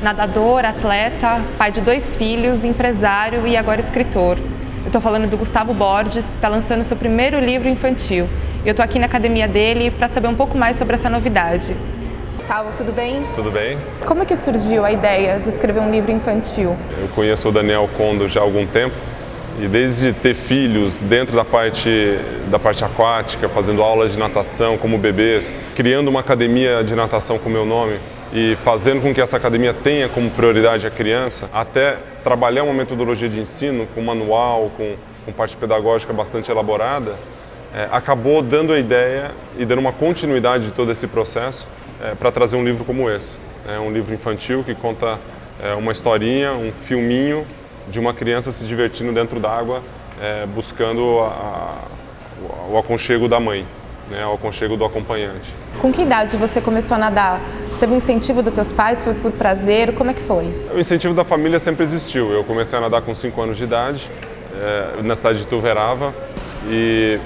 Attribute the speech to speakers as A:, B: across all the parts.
A: nadador, atleta, pai de 2 filhos, empresário e agora escritor. Eu estou falando do Gustavo Borges, que está lançando seu primeiro livro infantil. E eu estou aqui na academia dele para saber um pouco mais sobre essa novidade. Gustavo, tudo bem?
B: Tudo bem.
A: Como é que surgiu a ideia de escrever um livro infantil?
B: Eu conheço o Daniel Kondo já há algum tempo e desde ter filhos dentro da parte aquática, fazendo aulas de natação como bebês, criando uma academia de natação com meu nome e fazendo com que essa academia tenha como prioridade a criança, até trabalhar uma metodologia de ensino com manual, com parte pedagógica bastante elaborada, acabou dando a ideia e dando uma continuidade de todo esse processo para trazer um livro como esse. Um livro infantil que conta uma historinha, um filminho de uma criança se divertindo dentro d'água, buscando o aconchego da mãe, o aconchego do acompanhante.
A: Com que idade você começou a nadar? Teve um incentivo dos teus pais? Foi por prazer? Como é que foi?
B: O incentivo da família sempre existiu. Eu comecei a nadar com 5 anos de idade, na cidade de Ituverava, e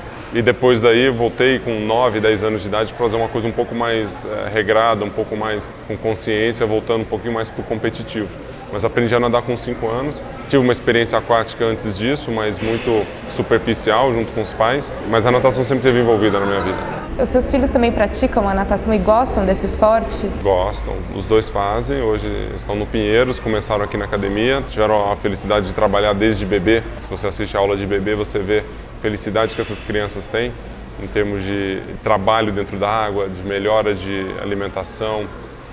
B: depois daí voltei com 9, 10 anos de idade para fazer uma coisa um pouco mais regrada, um pouco mais com consciência, voltando um pouquinho mais para o competitivo. Mas aprendi a nadar com 5 anos. Tive uma experiência aquática antes disso, mas muito superficial, junto com os pais. Mas a natação sempre esteve envolvida na minha vida.
A: Os seus filhos também praticam a natação e gostam desse esporte?
B: Gostam. Os dois fazem. Hoje estão no Pinheiros, começaram aqui na academia. Tiveram a felicidade de trabalhar desde bebê. Se você assiste a aula de bebê, você vê a felicidade que essas crianças têm em termos de trabalho dentro da água, de melhora de alimentação,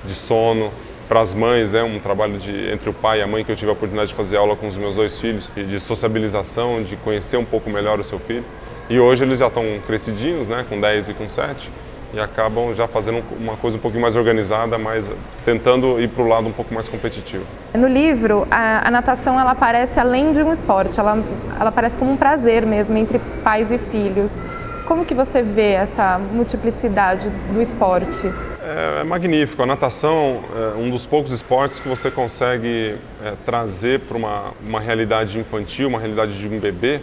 B: de sono. Para as mães, um trabalho entre o pai e a mãe, que eu tive a oportunidade de fazer aula com os meus 2 filhos, de sociabilização, de conhecer um pouco melhor o seu filho. E hoje eles já estão crescidinhos, com 10 e com 7, e acabam já fazendo uma coisa um pouquinho mais organizada, mas tentando ir para o lado um pouco mais competitivo.
A: No livro, a natação ela aparece além de um esporte, ela aparece como um prazer mesmo entre pais e filhos. Como que você vê essa multiplicidade do esporte?
B: É magnífico. A natação é um dos poucos esportes que você consegue trazer para uma realidade infantil, uma realidade de um bebê,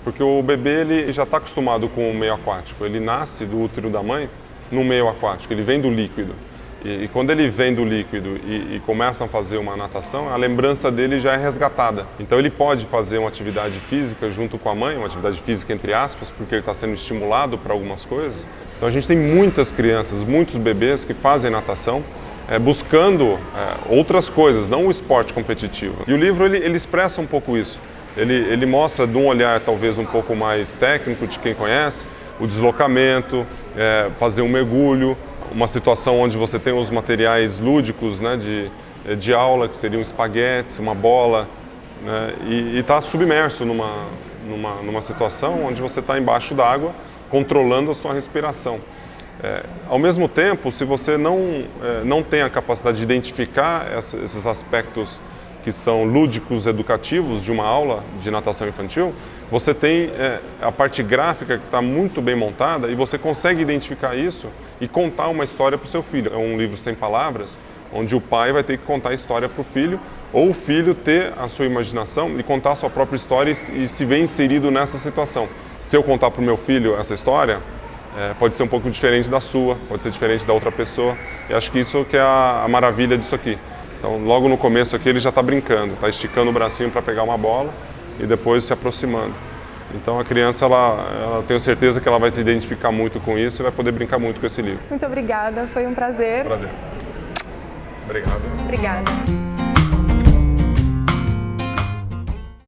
B: porque o bebê ele já está acostumado com o meio aquático. Ele nasce do útero da mãe no meio aquático, ele vem do líquido. E quando ele vem do líquido e começa a fazer uma natação, a lembrança dele já é resgatada. Então ele pode fazer uma atividade física junto com a mãe, uma atividade física entre aspas, porque ele está sendo estimulado para algumas coisas. Então a gente tem muitas crianças, muitos bebês que fazem natação buscando outras coisas, não o esporte competitivo. E o livro ele expressa um pouco isso. Ele mostra de um olhar talvez um pouco mais técnico de quem conhece, o deslocamento, fazer um mergulho, uma situação onde você tem os materiais lúdicos de aula, que seriam espaguetes, uma bola, e está submerso numa situação onde você está embaixo d'água, controlando a sua respiração. Ao mesmo tempo, se você não tem a capacidade de identificar esses aspectos que são lúdicos, educativos de uma aula de natação infantil, você tem a parte gráfica que está muito bem montada e você consegue identificar isso e contar uma história para o seu filho. É um livro sem palavras, onde o pai vai ter que contar a história para o filho, ou o filho ter a sua imaginação e contar a sua própria história e se ver inserido nessa situação. Se eu contar para o meu filho essa história, pode ser um pouco diferente da sua, pode ser diferente da outra pessoa. E acho que isso que é a maravilha disso aqui. Então, logo no começo aqui ele já está brincando, está esticando o bracinho para pegar uma bola e depois se aproximando. Então a criança, ela tenho certeza que ela vai se identificar muito com isso e vai poder brincar muito com esse livro.
A: Muito obrigada, foi um prazer.
B: Prazer. Obrigado.
A: Obrigada.